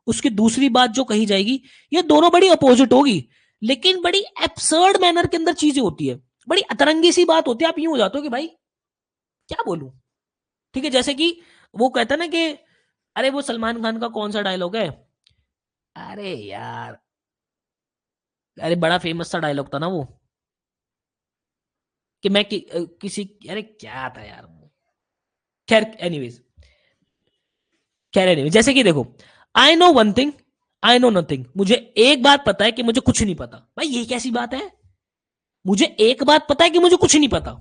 उसकी दूसरी बात जो कही जाएगी, ये दोनों बड़ी अपोजिट होगी, लेकिन बड़ी एब्सर्ड मैनर के अंदर चीजें होती है, बड़ी अतरंगी सी बात होती है। आप यूं हो जाते हो कि भाई क्या बोलूं। ठीक है, जैसे कि वो कहता है ना कि अरे वो सलमान खान का कौन सा डायलॉग है, अरे यार, अरे बड़ा फेमस सा डायलॉग था ना वो, कि मैं किसी, अरे क्या था यार वो, खैर एनीवेज, खैर एनीवेज, जैसे कि देखो, I know one thing, I know nothing. मुझे एक बात पता है कि मुझे कुछ नहीं पता। भाई ये कैसी बात है, मुझे एक बात पता है कि मुझे कुछ नहीं पता,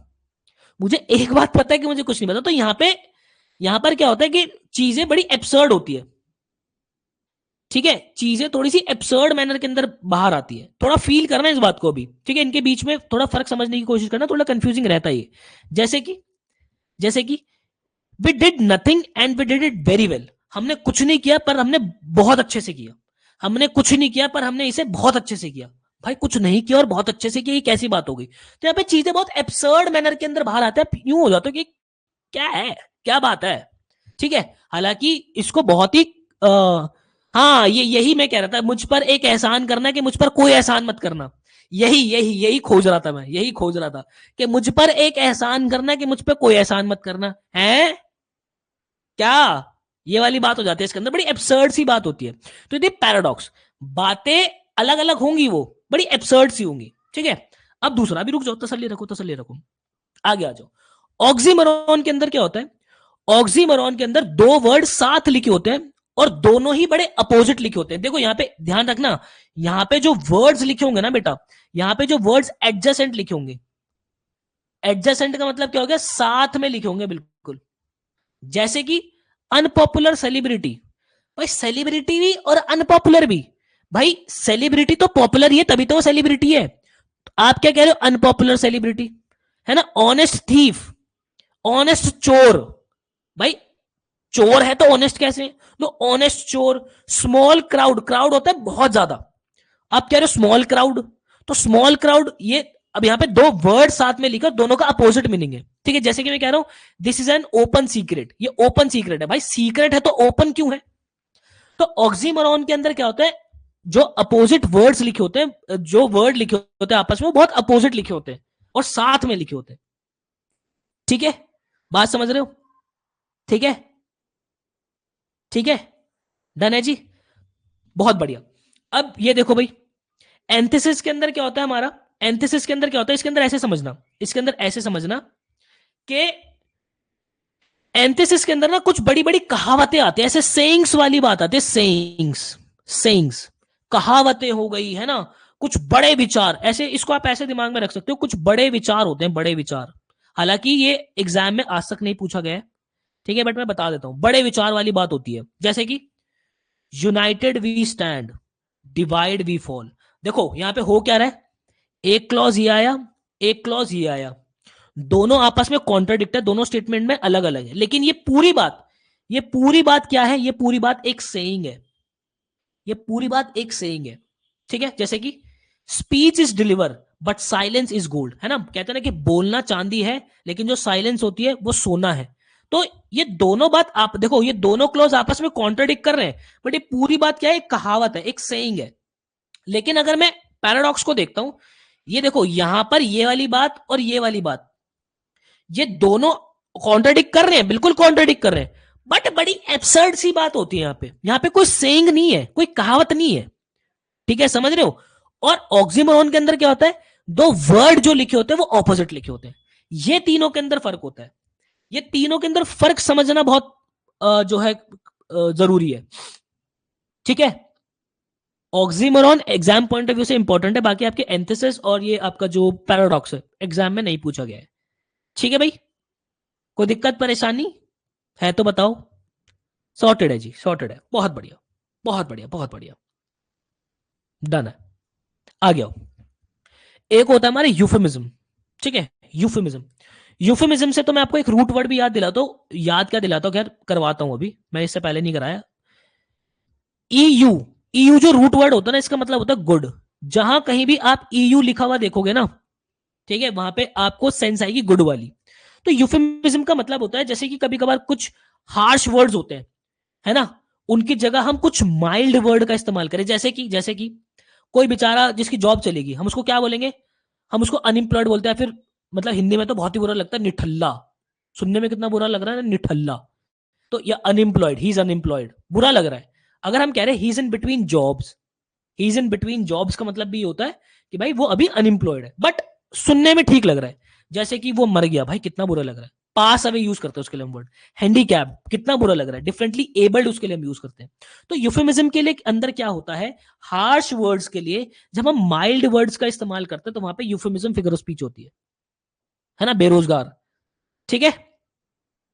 मुझे एक बात पता है कि मुझे कुछ नहीं पता। तो यहां पर क्या होता है कि चीजें बड़ी एब्सर्ड होती है। ठीक है, चीजें थोड़ी सी एब्सर्ड मैनर के अंदर बाहर आती है। थोड़ा फील करना इस बात को अभी, ठीक है, इनके बीच में थोड़ा फर्क समझने की कोशिश करना, थोड़ा कंफ्यूजिंग रहता है ये। जैसे कि we did nothing and we did it very well. हमने कुछ नहीं किया पर हमने बहुत अच्छे से किया। हमने कुछ नहीं किया पर हमने इसे बहुत अच्छे से किया। भाई कुछ नहीं किया और बहुत अच्छे से किया, ये कैसी बात हो गई। तो यहाँ पे चीजें बहुत एब्सर्ड मैनर के अंदर बाहर आते हैं, यूं हो जाता है कि क्या है, क्या बात है। ठीक है, हालांकि इसको बहुत ही हाँ, ये यही मैं कह रहा था, मुझ पर एक एहसान करना कि मुझ पर कोई एहसान मत करना। यही यही यही खोज रहा था मैं, यही खोज रहा था कि मुझ पर एक एहसान करना कि मुझ पर कोई एहसान मत करना है क्या। ये वाली बात हो जाती है इसके अंदर, बड़ी एब्सर्ड सी बात होती है। तो ये पैराडॉक्स, बातें अलग अलग होंगी, वो बड़ी एब्सर्ड सी होंगी। ठीक है, अब दूसरा भी, रुक जाओ, तसल्ली रखो, तसल्ली रखो, आगे आ जाओ। ऑक्सीमोरॉन के अंदर क्या होता है, ऑक्सीमोरॉन के अंदर दो वर्ड साथ लिखे होते हैं और दोनों ही बड़े अपोजिट लिखे होते हैं। देखो यहां पे ध्यान रखना, यहां पे जो वर्ड्स लिखे होंगे ना बेटा, यहां पे जो वर्ड्स एडजेसेंट लिखे होंगे, एडजेसेंट का मतलब क्या हो गया, साथ में लिखे होंगे बिल्कुल। जैसे कि अनपॉपुलर सेलिब्रिटी, भाई सेलिब्रिटी भी और अनपॉपुलर भी। भाई सेलिब्रिटी तो पॉपुलर ही है तभी तो वो सेलिब्रिटी है। आप क्या कह रहे हो, अनपॉपुलर सेलिब्रिटी है ना। ऑनेस्ट थीफ, ऑनेस्ट चोर, भाई चोर है तो ऑनेस्ट कैसे, तो ऑनेस्ट चोर। स्मॉल क्राउड, क्राउड होता है बहुत ज्यादा, आप कह रहे हो स्मॉल क्राउड, तो स्मॉल क्राउड, ये अब यहां पे दो वर्ड साथ में लिखा, दोनों का अपोजिट मीनिंग है। ठीक है, जैसे कि मैं कह रहा हूं this is an open secret, ये ओपन सीक्रेट है। भाई सीक्रेट है तो ओपन क्यों है। तो ऑक्सीमोरॉन के अंदर क्या होता है, जो अपोजिट वर्ड्स लिखे होते हैं, जो वर्ड लिखे होते हैं आपस में, वो बहुत अपोजिट लिखे होते हैं और साथ में लिखे होते हैं। ठीक है, बात समझ रहे हो, ठीक है, ठीक है, डन है जी, बहुत बढ़िया। अब ये देखो भाई, एंथिसिस के अंदर क्या होता है हमारा, एंथिसिस के अंदर क्या होता है, इसके अंदर ऐसे समझना, इसके अंदर ऐसे समझना कि एंथिसिस के अंदर ना कुछ बड़ी बड़ी कहावतें आती है, ऐसे सेइंग्स वाली बात आती है, सेइंग्स, सेइंग्स, कहावतें हो गई है ना, कुछ बड़े विचार, ऐसे इसको आप ऐसे दिमाग में रख सकते हो, कुछ बड़े विचार होते हैं, बड़े विचार। हालांकि ये एग्जाम में आज तक नहीं पूछा गया है, ठीक है, बट मैं बता देता हूं, बड़े विचार वाली बात होती है। जैसे कि united we stand, divide we fall. देखो यहां पे हो क्या रहा है, एक क्लॉज ये आया, एक क्लॉज ये आया, दोनों आपस में कॉन्ट्राडिक्ट है, दोनों स्टेटमेंट में अलग अलग है, लेकिन ये पूरी बात, ये पूरी बात क्या है, ये पूरी बात एक सेइंग है, ये पूरी बात एक सेइंग है। ठीक है, जैसे कि speech is deliver but silence is gold, है ना, कहते हैं ना कि बोलना चांदी है लेकिन जो साइलेंस होती है वो सोना है। तो ये दोनों बात, आप देखो ये दोनों क्लॉज आपस में कॉन्ट्राडिक्ट कर रहे हैं, बट ये पूरी बात क्या है, एक कहावत है, एक सेइंग है। लेकिन अगर मैं पैराडॉक्स को देखता हूं, ये देखो यहां पर ये वाली बात और ये वाली बात, ये दोनों कॉन्ट्राडिक्ट कर रहे हैं, बिल्कुल कॉन्ट्राडिक्ट कर रहे हैं, बट बड़ी एब्सर्ड सी बात होती है यहां पे कोई सेइंग नहीं है, कोई कहावत नहीं है। ठीक है, समझ रहे हो। और ऑक्सीमोरॉन के अंदर क्या होता है, दो वर्ड जो लिखे होते हैं वो ऑपोजिट लिखे होते हैं। ये तीनों के अंदर फर्क होता है, ये तीनों के अंदर फर्क समझना बहुत जो है जरूरी है। ठीक है, oxymoron exam point of view से इंपॉर्टेंट है, बाकी आपके एंथिसिस और ये आपका जो पैराडॉक्स है एग्जाम में नहीं पूछा गया है। ठीक है भाई, कोई दिक्कत परेशानी है तो बताओ। सॉर्टेड है जी, सॉर्टेड है, बहुत बढ़िया, बहुत बढ़िया, बहुत बढ़िया, डन है। आ गया, एक होता है हमारे यूफेमिज्म। ठीक है, यूफेमिज्म, यूफेमिज्म से तो मैं आपको एक रूट वर्ड भी याद क्या दिलाता हूँ, खैर करवाता हूं, अभी मैं इससे पहले नहीं कराया। ईयू, ईयू जो रूट वर्ड होता है ना, इसका मतलब होता है गुड। जहां कहीं भी आप ईयू लिखा हुआ देखोगे ना, ठीक है, वहां पे आपको सेंस आएगी गुड वाली। तो यूफेमिज्म का मतलब होता है जैसे कि कभी कभार कुछ हार्श वर्ड्स होते हैं, है ना, उनकी जगह हम कुछ माइल्ड वर्ड का इस्तेमाल करें। जैसे कि कोई बेचारा जिसकी जॉब चलेगी, हम उसको क्या बोलेंगे? हम उसको अनएम्प्लॉयड बोलते हैं, फिर मतलब हिंदी में तो बहुत ही बुरा लगता है, निठल्ला। सुनने में कितना बुरा लग रहा है ना, निठल्ला। तो या अनएम्प्लॉयड, ही इज अनएम्प्लॉयड, बुरा लग रहा है। अगर हम कह रहे हैं he is in between jobs, he is in between jobs का मतलब भी होता है कि भाई वो अभी अनएम्प्लॉयड है, बट सुनने में ठीक लग रहा है। जैसे कि वो मर गया, भाई कितना बुरा लग रहा है। पास अवे यूज करते हैं उसके लिए हम वर्ड। हैंडीकैप, कितना बुरा लग रहा है। डिफरेंटली एबल्ड, उसके लिए हम यूज करते हैं। तो यूफेमिज्म के लिए अंदर क्या होता है, हार्श वर्ड्स के लिए जब हम माइल्ड वर्ड्स का इस्तेमाल करते हैं तो वहां पे यूफेमिज्म फिगर ऑफ स्पीच होती है ना, बेरोजगार। ठीक है,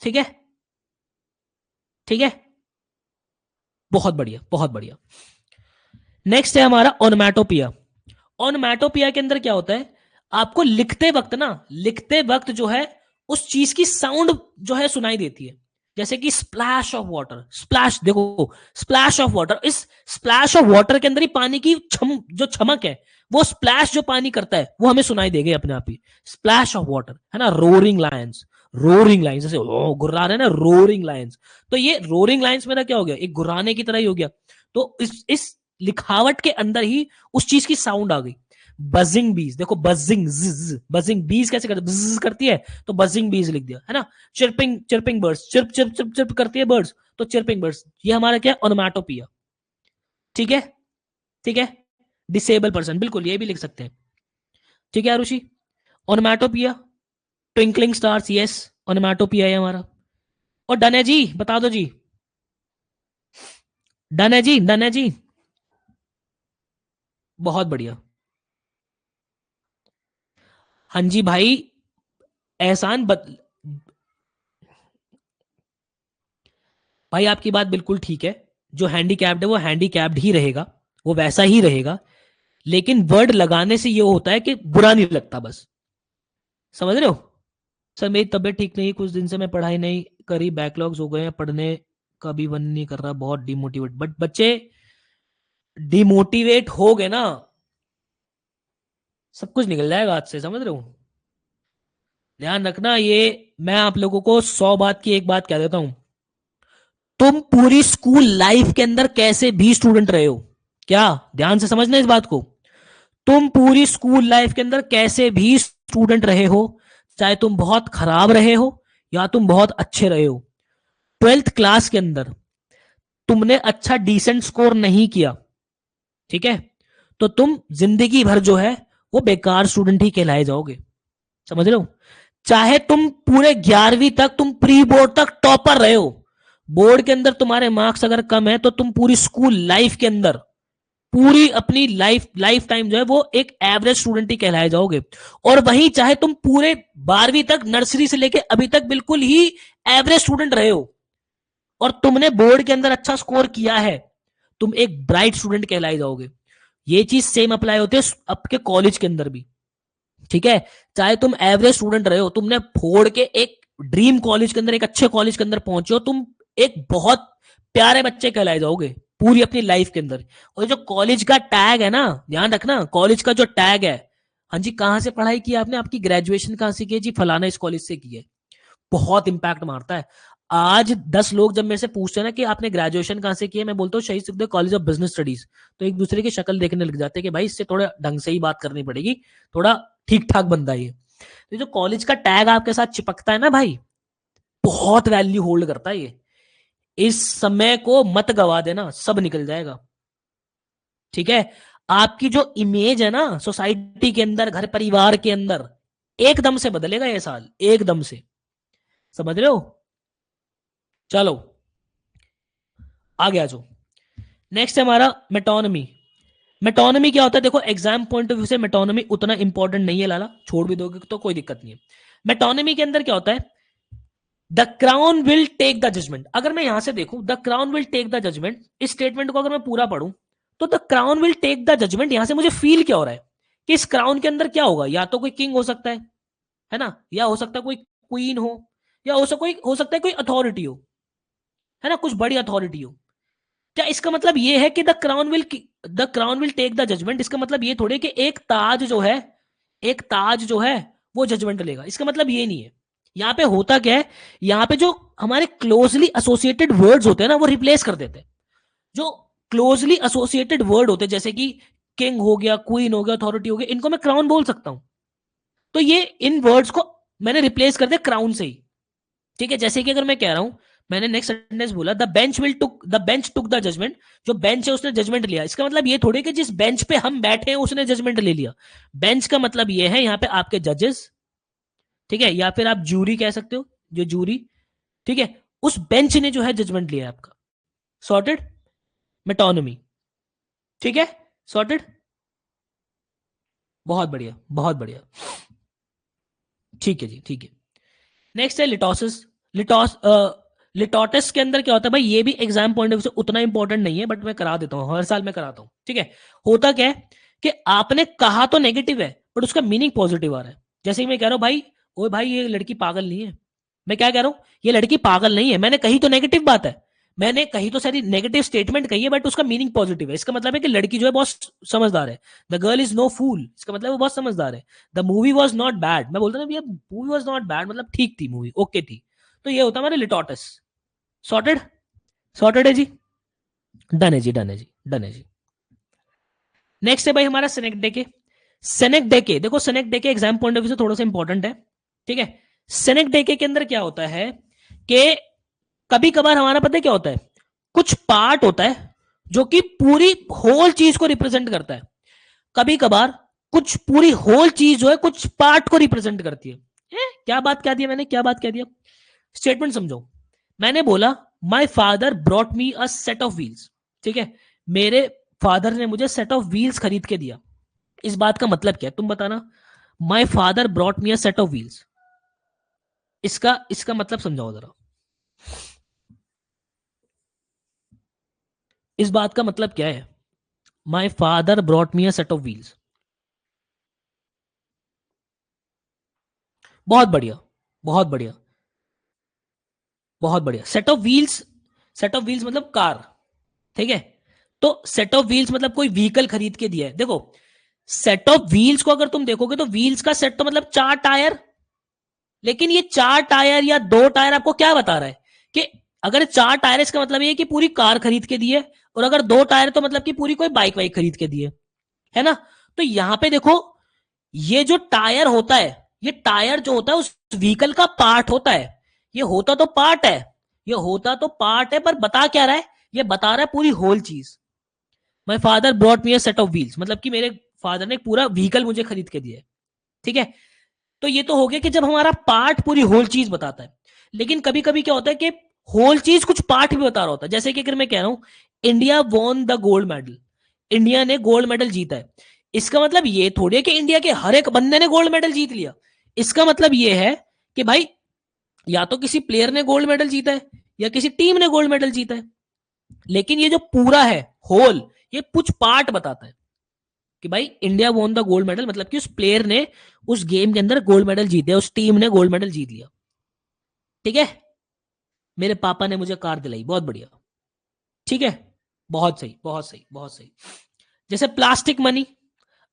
ठीक है, ठीक है, बहुत बढ़िया, बहुत बढ़िया। नेक्स्ट है हमारा ओनोमैटोपिया। ओनोमैटोपिया के अंदर क्या होता है, आपको लिखते वक्त जो है उस चीज की साउंड जो है सुनाई देती है। जैसे कि स्प्लैश ऑफ वाटर, स्प्लैश, देखो स्प्लैश ऑफ वाटर, इस स्प्लैश ऑफ वाटर के अंदर ही पानी की जो चमक है, वो स्प्लैश जो पानी करता है वो हमें सुनाई देगी अपने आप ही। स्प्लैश ऑफ वाटर, है ना। रोरिंग लायंस, रोरिंग लाइन्स, जैसे गुर्रा रहे ना, रोरिंग लाइन्स। तो ये रोरिंग लाइन्स मेरा क्या हो गया, एक गुर्राने की तरह ही हो गया। तो इस लिखावट के अंदर ही उस चीज की साउंड आ गई। बजिंग बीज, देखो बजिंग, बजिंग बीज कैसे करती है, तो बजिंग बीज लिख दिया, है ना। Chirping, chirping birds, chirp chirp chirp chirp करती है बर्ड्स, तो चिरपिंग बर्ड्स। ये हमारा क्या है, ओनोमैटोपिया। ठीक है, ठीक है। डिसेबल पर्सन, बिल्कुल ये भी लिख सकते हैं। ठीक है Arushi, onomatopoeia. Twinkling stars, yes, onomatopoeia है हमारा। और डन है जी, बता दो जी। डन है जी, डन है जी, बहुत बढ़िया। हाँ जी भाई, एहसान भाई आपकी बात बिल्कुल ठीक है। जो हैंडीकैप्ड है वो हैंडीकैप्ड ही रहेगा, वो वैसा ही रहेगा। लेकिन वर्ड लगाने से ये होता है कि बुरा नहीं लगता, बस। समझ रहे हो? सर मेरी तबीयत ठीक नहीं, कुछ दिन से मैं पढ़ाई नहीं करी, बैकलॉग्स हो गए हैं, पढ़ने का भी मन नहीं कर रहा, बहुत डिमोटिवेट। बट बच्चे डिमोटिवेट हो गए ना, सब कुछ निकल जाएगा हाथ से, समझ रहे हो? ध्यान रखना ये। मैं आप लोगों को 100 बात की एक बात कह देता हूं, तुम पूरी स्कूल लाइफ के अंदर कैसे भी स्टूडेंट रहे हो, क्या ध्यान से समझना इस बात को। तुम पूरी स्कूल लाइफ के अंदर कैसे भी स्टूडेंट रहे हो, चाहे तुम बहुत खराब रहे हो या तुम बहुत अच्छे रहे हो, 12th क्लास के अंदर तुमने अच्छा डिसेंट स्कोर नहीं किया, ठीक है, तो तुम जिंदगी भर जो है वो बेकार स्टूडेंट ही कहलाए जाओगे। समझ रहे हो? चाहे तुम पूरे 11वीं तक, तुम प्री बोर्ड तक टॉपर रहे हो, बोर्ड के अंदर तुम्हारे मार्क्स अगर कम है तो तुम पूरी स्कूल लाइफ के अंदर, पूरी अपनी लाइफ टाइम जो है वो एक एवरेज स्टूडेंट ही कहलाए जाओगे। और वहीं चाहे तुम पूरे 12वीं तक, नर्सरी से लेके अभी तक बिल्कुल ही एवरेज स्टूडेंट रहे हो और तुमने बोर्ड के अंदर अच्छा स्कोर किया है, तुम एक ब्राइट स्टूडेंट कहलाए जाओगे। ये चीज सेम अप्लाई होती है आपके कॉलेज के अंदर भी। ठीक है, चाहे तुम एवरेज स्टूडेंट रहे हो, तुमने फोड़ के एक ड्रीम कॉलेज के अंदर, एक अच्छे कॉलेज के अंदर पहुंचे हो, तुम एक बहुत प्यारे बच्चे कहलाए जाओगे पूरी अपनी लाइफ के अंदर। और जो कॉलेज का टैग है ना, ध्यान रखना, कॉलेज का जो टैग है, हाँ जी, कहां से पढ़ाई की आपने, आपकी ग्रेजुएशन कहां से की है जी, फलाना इस कॉलेज से की है, बहुत इंपैक्ट मारता है। आज 10 लोग जब मेरे से पूछते हैं ना कि आपने ग्रेजुएशन कहां से की है, मैं बोलता हूँ शहीद Sukhdev college of business studies, तो एक दूसरे की शक्ल देखने लग जाते हैं कि भाई इससे थोड़ा ढंग से ही बात करनी पड़ेगी, थोड़ा ठीक ठाक बंदा है ये। तो जो कॉलेज का टैग आपके साथ चिपकता है ना भाई, बहुत वैल्यू होल्ड करता है ये। इस समय को मत गवा देना, सब निकल जाएगा। ठीक है, आपकी जो इमेज है ना सोसाइटी के अंदर, घर परिवार के अंदर, एकदम से बदलेगा ये साल, एकदम से। समझ रहे हो? चलो आगे आ जाओ। नेक्स्ट है हमारा मेटोनमी। मेटोनमी क्या होता है, देखो एग्जाम पॉइंट ऑफ व्यू से मेटोनमी उतना इंपॉर्टेंट नहीं है लाला, छोड़ भी दोगे तो कोई दिक्कत नहीं है। मेटोनमी के अंदर क्या होता है, the crown will take the judgment. अगर मैं यहां से देखूं, the crown will take the judgment, इस स्टेटमेंट को अगर मैं पूरा पढ़ूं, तो the crown will take the judgment, यहां से मुझे फील क्या हो रहा है कि इस क्राउन के अंदर क्या होगा, या तो कोई किंग हो सकता है ना, या हो सकता है कोई क्वीन हो, या हो सकता है कोई अथॉरिटी हो, है ना, कुछ बड़ी अथॉरिटी हो। क्या इसका मतलब ये है कि the crown will take the judgment? इसका मतलब ये थोड़ी कि एक ताज जो है वो जजमेंट लेगा, इसका मतलब ये नहीं है। यहाँ पे होता क्या है, यहाँ पे जो हमारे क्लोजली एसोसिएटेड वर्ड्स होते हैं ना वो रिप्लेस कर देते हैं। जो क्लोजली एसोसिएटेड वर्ड होते हैं जैसे कि किंग हो गया, क्वीन हो गया, अथॉरिटी हो गया, इनको मैं क्राउन बोल सकता हूं। तो ये इन वर्ड्स को मैंने रिप्लेस कर दिया क्राउन से ही। ठीक है, जैसे कि अगर मैं कह रहा हूं, मैंने नेक्स्ट सेंटेंस बोला the bench took the judgment, जो बेंच है उसने जजमेंट लिया। इसका मतलब ये थोड़ी कि जिस बेंच पे हम बैठे हैं उसने जजमेंट ले लिया। बेंच का मतलब ये है यहाँ पे आपके जजेस, ठीक है, या फिर आप जूरी कह सकते हो, जो जूरी, ठीक है, उस बेंच ने जो है जजमेंट लिया आपका। सॉर्टेड? मेटोनमी, ठीक है, सॉर्टेड, बहुत बढ़िया, बहुत बढ़िया, ठीक है जी, ठीक है। नेक्स्ट है लिटोसिस। लिटोस लिटोटस के अंदर क्या होता है भाई, ये भी एग्जाम पॉइंट ऑफ व्यू से उतना इंपॉर्टेंट नहीं है, बट मैं करा देता हूँ, हर साल मैं कराता हूँ, ठीक है। होता क्या है कि आपने कहा तो नेगेटिव है बट उसका मीनिंग पॉजिटिव आ रहा है। जैसे कि मैं कह रहा हूँ भाई, ओए भाई ये लड़की पागल नहीं है, मैं क्या कह रहा हूँ, ये लड़की पागल नहीं है, मैंने कही तो नेगेटिव बात है, मैंने कही तो सारी नेगेटिव स्टेटमेंट कही है बट उसका मीनिंग पॉजिटिव है। इसका मतलब है कि लड़की जो है बहुत समझदार है। द गर्ल इज नो फूल, इसका मतलब वो बहुत समझदार है। The movie was not bad, मैं बोलता ना भैया मूवी वॉज नॉट बैड मतलब ठीक थी मूवी, ओके थी। तो ये होता है हमारे लिटोटस। सॉर्टेड? सॉर्टेड है जी, डन है जी, डन है जी, डन है जी। नेक्स्ट है भाई हमारा सेनेक्डेके। सेनेक्डेके, देखो सेनेक्डेके एग्जाम पॉइंट ऑफ व्यू से थोड़ा सा इंपॉर्टेंट है, ठीक है। सेनेक्डेके के अंदर क्या होता है कि कभी कभार हमारा पता है क्या होता है, कुछ पार्ट होता है जो कि पूरी होल चीज को रिप्रेजेंट करता है। कभी कभार कुछ पूरी होल चीज जो है कुछ पार्ट को रिप्रेजेंट करती है। क्या बात कह दिया मैंने, क्या बात कह दिया, स्टेटमेंट समझो। मैंने बोला my father brought me a set of wheels, ठीक है, मेरे फादर ने मुझे सेट ऑफ व्हील्स खरीद के दिया। इस बात का मतलब क्या है तुम बताना, my father brought me a set of wheels, इसका इसका मतलब समझाओ जरा। इस बात का मतलब क्या है, my father brought me a set of wheels? बहुत बढ़िया, बहुत बढ़िया, बहुत बढ़िया। Set of wheels, set of wheels मतलब कार, ठीक है। तो सेट ऑफ व्हील्स मतलब कोई व्हीकल खरीद के दिया है। देखो सेट ऑफ व्हील्स को अगर तुम देखोगे तो व्हील्स का सेट तो मतलब चार टायर, लेकिन ये चार टायर या दो टायर आपको क्या बता रहा है कि अगर चार टायर इसका मतलब ये कि पूरी कार खरीद के दिए, और अगर दो टायर तो मतलब कि पूरी कोई बाइक वाइक खरीद के दिए, है ना। तो यहां पे देखो ये जो टायर होता है, ये टायर जो होता है उस व्हीकल का पार्ट होता है। ये होता तो पार्ट है, ये होता तो पार्ट है, पर बता क्या रहा है, ये बता रहा है पूरी होल चीज। My father brought me a set of wheels मतलब कि मेरे फादर ने एक पूरा व्हीकल मुझे खरीद के दिया है, ठीक है। तो ये तो हो गया कि जब हमारा पार्ट पूरी होल चीज बताता है। लेकिन कभी कभी क्या होता है कि होल चीज कुछ पार्ट भी बता रहा होता है। जैसे कि अगर मैं कह रहा हूं India won the gold medal, India ने गोल्ड मेडल जीता है, इसका मतलब ये थोड़ी है कि इंडिया के हर एक बंदे ने गोल्ड मेडल जीत लिया। इसका मतलब ये है कि भाई या तो किसी प्लेयर ने गोल्ड मेडल जीता है या किसी टीम ने गोल्ड मेडल जीता है। लेकिन ये जो पूरा है होल, ये कुछ पार्ट बताता है कि भाई India won the gold medal मतलब कि उस प्लेयर ने उस गेम के अंदर गोल्ड मेडल जीत दिया, उस टीम ने गोल्ड मेडल जीत लिया, ठीक है। मेरे पापा ने मुझे कार दिलाई, बहुत बढ़िया, ठीक है, बहुत सही, बहुत सही, बहुत सही। जैसे प्लास्टिक मनी,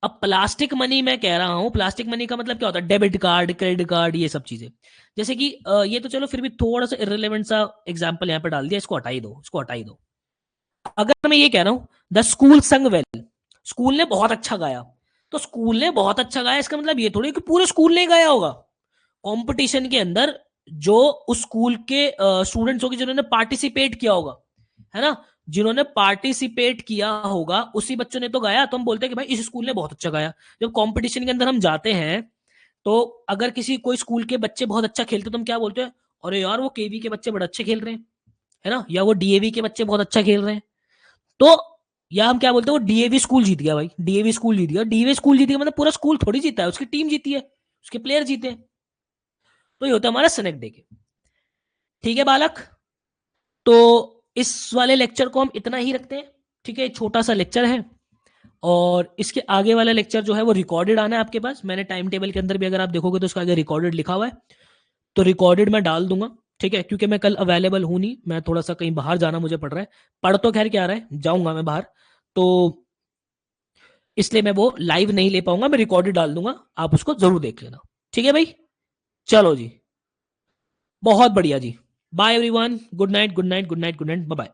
अब प्लास्टिक मनी मैं कह रहा हूं, प्लास्टिक मनी का मतलब क्या होता है, डेबिट कार्ड, क्रेडिट कार्ड, ये सब चीजें। जैसे कि ये तो चलो फिर भी थोड़ा सा इररिलेवेंट सा एग्जांपल यहां पे डाल दिया, इसको हटाई दो, इसको हटाई दो। अगर मैं ये कह रहा हूं द स्कूल संग वेल, स्कूल ने बहुत अच्छा गाया, तो स्कूल ने बहुत अच्छा गाया इसका मतलब ये थोड़ी कि पूरे स्कूल ने गाया होगा। कंपटीशन के अंदर जो उस स्कूल के स्टूडेंट्स होंगे जिन्होंने पार्टिसिपेट किया होगा, है ना, जिन्होंने पार्टिसिपेट किया होगा उसी बच्चों ने तो गाया, तो हम बोलते हैं कि भाई इस स्कूल ने बहुत अच्छा गाया। जब कंपटीशन के अंदर हम जाते हैं तो अगर किसी कोई स्कूल के बच्चे बहुत अच्छा खेलते तो हम क्या बोलते हैं, अरे यार वो केवी के बच्चे बड़े अच्छे खेल रहे हैं, है ना, या वो डीएवी के बच्चे बहुत अच्छा खेल रहे हैं। तो या हम क्या बोलते हैं, वो डीएवी स्कूल जीत गया भाई, डीएवी स्कूल जीत गया, डीएवी स्कूल जीत गया मतलब पूरा स्कूल थोड़ी जीता है, उसकी टीम जीती है, उसके प्लेयर जीते हैं। तो ये होता है हमारा सनेक डे के, ठीक है बालक। तो इस वाले लेक्चर को हम इतना ही रखते हैं, ठीक है, छोटा सा लेक्चर है। और इसके आगे वाला लेक्चर जो है वो रिकॉर्डेड आना है आपके पास, मैंने टाइम टेबल के अंदर भी अगर आप देखोगे तो उसका आगे रिकॉर्डेड लिखा हुआ है। तो रिकॉर्डेड मैं डाल दूंगा, ठीक है, क्योंकि मैं कल अवेलेबल हूँ नहीं, मैं थोड़ा सा कहीं बाहर जाना मुझे पड़ रहा है। पढ़ तो खैर क्या रहा है, जाऊंगा मैं बाहर, तो इसलिए मैं वो लाइव नहीं ले पाऊंगा, मैं रिकॉर्डेड डाल दूंगा, आप उसको जरूर देख लेना। ठीक है भाई, चलो जी, बहुत बढ़िया जी। Bye everyone, good night, good night, good night, good night, bye bye.